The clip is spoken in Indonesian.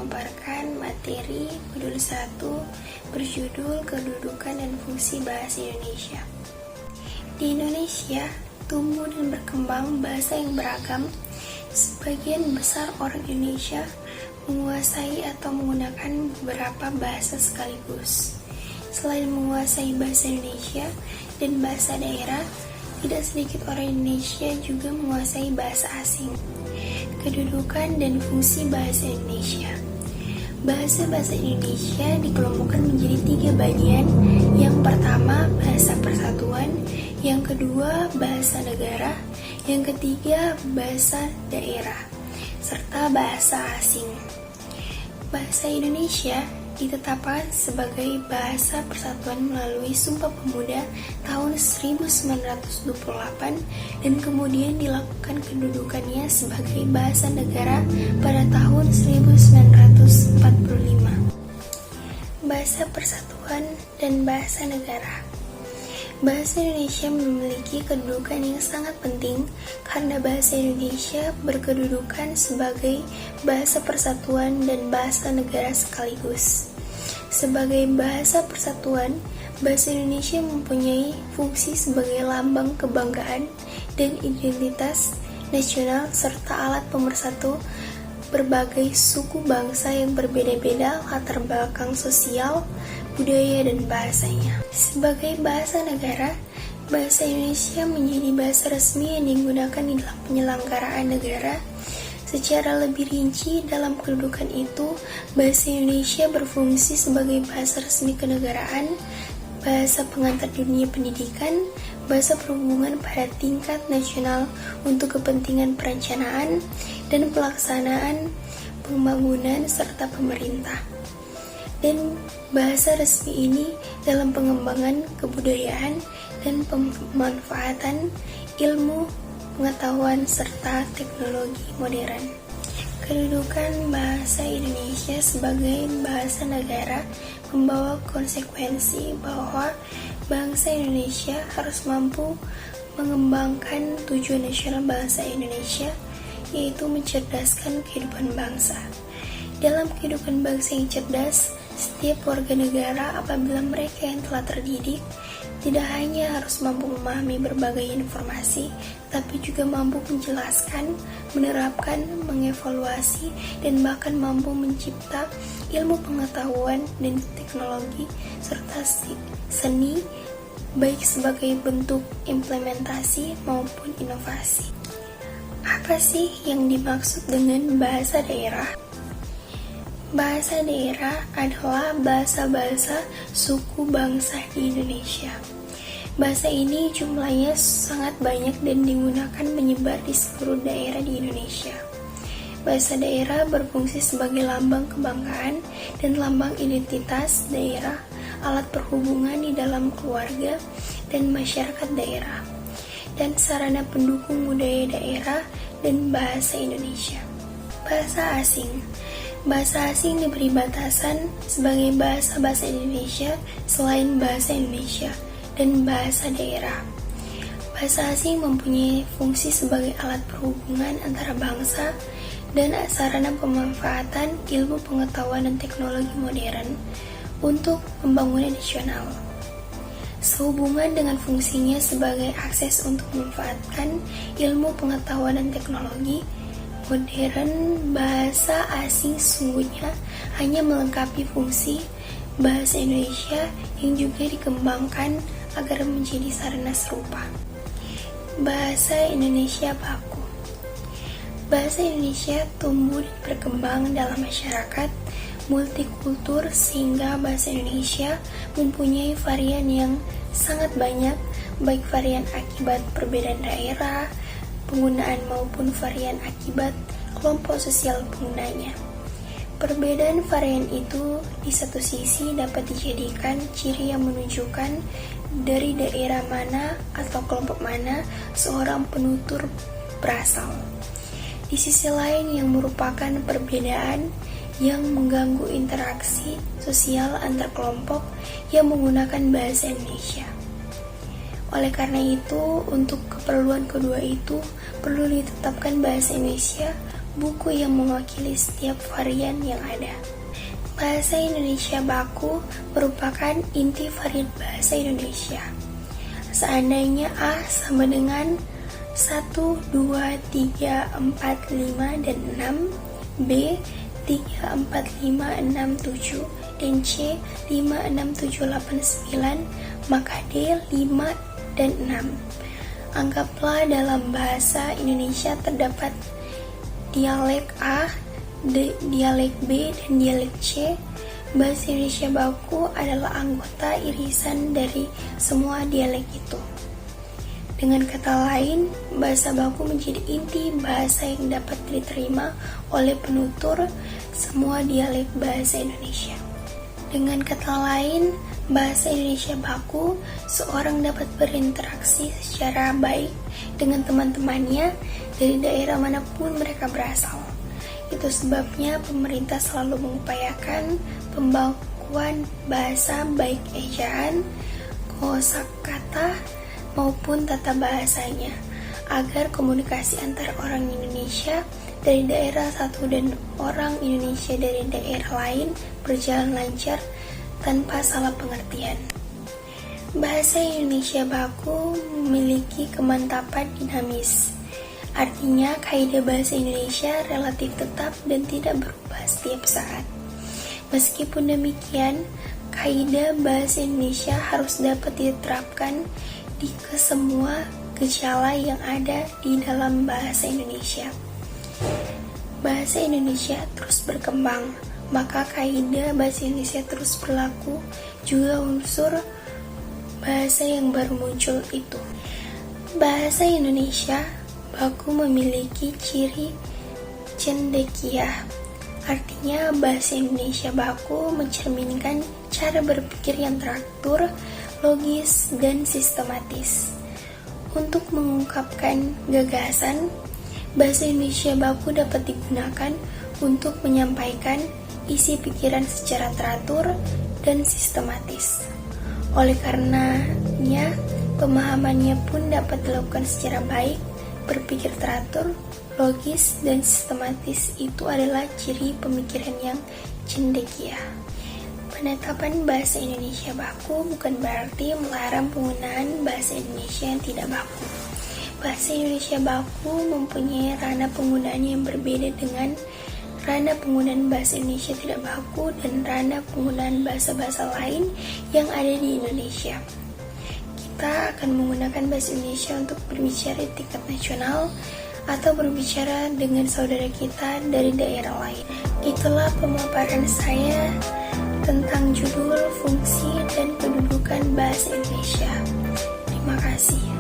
memaparkan materi modul 1 berjudul Kedudukan dan Fungsi Bahasa Indonesia. Di Indonesia, tumbuh dan berkembang bahasa yang beragam. Sebagian besar orang Indonesia menguasai atau menggunakan beberapa bahasa sekaligus. Selain menguasai bahasa Indonesia dan bahasa daerah, tidak sedikit orang Indonesia juga menguasai bahasa asing. Kedudukan dan fungsi bahasa Indonesia. Bahasa-bahasa Indonesia dikelompokkan menjadi 3 bagian. Yang pertama, bahasa persatuan. Yang kedua, bahasa negara. Yang ketiga, bahasa daerah, serta bahasa asing. Bahasa Indonesia ditetapkan sebagai bahasa persatuan melalui Sumpah Pemuda tahun 1928 dan kemudian dilakukan kedudukannya sebagai bahasa negara pada tahun 1945. Bahasa persatuan dan bahasa negara. Bahasa Indonesia memiliki kedudukan yang sangat penting karena bahasa Indonesia berkedudukan sebagai bahasa persatuan dan bahasa negara sekaligus. Sebagai bahasa persatuan, bahasa Indonesia mempunyai fungsi sebagai lambang kebanggaan dan identitas nasional serta alat pemersatu berbagai suku bangsa yang berbeda-beda latar belakang sosial, budaya, dan bahasanya. Sebagai bahasa negara, bahasa Indonesia menjadi bahasa resmi yang digunakan di dalam penyelenggaraan negara. Secara lebih rinci, dalam kedudukan itu, bahasa Indonesia berfungsi sebagai bahasa resmi kenegaraan, bahasa pengantar dunia pendidikan, bahasa perhubungan pada tingkat nasional untuk kepentingan perencanaan dan pelaksanaan pembangunan serta pemerintah. Dan bahasa resmi ini dalam pengembangan kebudayaan dan pemanfaatan ilmu, pengetahuan, serta teknologi modern. Kedudukan bahasa Indonesia sebagai bahasa negara membawa konsekuensi bahwa bangsa Indonesia harus mampu mengembangkan tujuan nasional bangsa Indonesia, yaitu mencerdaskan kehidupan bangsa. Dalam kehidupan bangsa yang cerdas, setiap warga negara apabila mereka yang telah terdidik tidak hanya harus mampu memahami berbagai informasi, tapi juga mampu menjelaskan, menerapkan, mengevaluasi, dan bahkan mampu mencipta ilmu pengetahuan dan teknologi serta seni, baik sebagai bentuk implementasi maupun inovasi. Apa sih yang dimaksud dengan bahasa daerah? Bahasa daerah adalah bahasa-bahasa suku bangsa di Indonesia. Bahasa ini jumlahnya sangat banyak dan digunakan menyebar di seluruh daerah di Indonesia. Bahasa daerah berfungsi sebagai lambang kebanggaan dan lambang identitas daerah, alat perhubungan di dalam keluarga dan masyarakat daerah, dan sarana pendukung budaya daerah dan bahasa Indonesia. Bahasa asing. Bahasa asing diberi batasan sebagai bahasa-bahasa Indonesia selain bahasa Indonesia dan bahasa daerah. Bahasa asing mempunyai fungsi sebagai alat perhubungan antara bangsa dan sarana pemanfaatan ilmu pengetahuan dan teknologi modern untuk pembangunan nasional. Sehubungan dengan fungsinya sebagai akses untuk memanfaatkan ilmu pengetahuan dan teknologi modern, bahasa asing sesungguhnya hanya melengkapi fungsi bahasa Indonesia yang juga dikembangkan agar menjadi sarana serupa. Bahasa Indonesia baku. Bahasa Indonesia tumbuh dan berkembang dalam masyarakat multikultur sehingga bahasa Indonesia mempunyai varian yang sangat banyak, baik varian akibat perbedaan daerah, penggunaan maupun varian akibat kelompok sosial penggunanya. Perbedaan varian itu di satu sisi dapat dijadikan ciri yang menunjukkan dari daerah mana atau kelompok mana seorang penutur berasal. Di sisi lain yang merupakan perbedaan yang mengganggu interaksi sosial antar kelompok yang menggunakan bahasa Indonesia. Oleh karena itu, untuk keperluan kedua itu perlu ditetapkan bahasa Indonesia buku yang mewakili setiap varian yang ada. Bahasa Indonesia baku merupakan inti varian bahasa Indonesia. Seandainya A sama dengan 1, 2, 3, 4, 5, dan 6, B 3, 4, 5, 6, 7, dan C 5, 6, 7, 8, 9, maka D 5 dan 6. Anggaplah dalam bahasa Indonesia terdapat dialek A, dialek B, dan dialek C. Bahasa Indonesia baku adalah anggota irisan dari semua dialek itu. Dengan kata lain, bahasa baku menjadi inti bahasa yang dapat diterima oleh penutur semua dialek bahasa Indonesia. Dengan kata lain, bahasa Indonesia baku, seorang dapat berinteraksi secara baik dengan teman-temannya dari daerah manapun mereka berasal. Itu sebabnya pemerintah selalu mengupayakan pembakuan bahasa baik ejaan, kosakata, maupun tata bahasanya, agar komunikasi antara orang Indonesia dari daerah satu dan orang Indonesia dari daerah lain berjalan lancar tanpa salah pengertian. Bahasa Indonesia baku memiliki kemantapan dinamis. Artinya, kaidah bahasa Indonesia relatif tetap dan tidak berubah setiap saat. Meskipun demikian, kaidah bahasa Indonesia harus dapat diterapkan di kesemua gejala yang ada di dalam bahasa Indonesia. Bahasa Indonesia terus berkembang, maka kaidah bahasa Indonesia terus berlaku, juga unsur bahasa yang baru muncul itu. Bahasa Indonesia baku memiliki ciri cendekiah. Artinya, bahasa Indonesia baku mencerminkan cara berpikir yang teratur, logis, dan sistematis. Untuk mengungkapkan gagasan, bahasa Indonesia baku dapat digunakan untuk menyampaikan isi pikiran secara teratur dan sistematis. Oleh karenanya, pemahamannya pun dapat dilakukan secara baik. Berpikir teratur, logis, dan sistematis itu adalah ciri pemikiran yang cendekia. Penetapan bahasa Indonesia baku bukan berarti melarang penggunaan bahasa Indonesia yang tidak baku. Bahasa Indonesia baku mempunyai ranah penggunaan yang berbeda dengan ranah penggunaan bahasa Indonesia tidak baku dan ranah penggunaan bahasa-bahasa lain yang ada di Indonesia. Kita akan menggunakan bahasa Indonesia untuk berbicara di tingkat nasional atau berbicara dengan saudara kita dari daerah lain. Itulah pemaparan saya tentang judul, fungsi, dan kedudukan bahasa Indonesia. Terima kasih.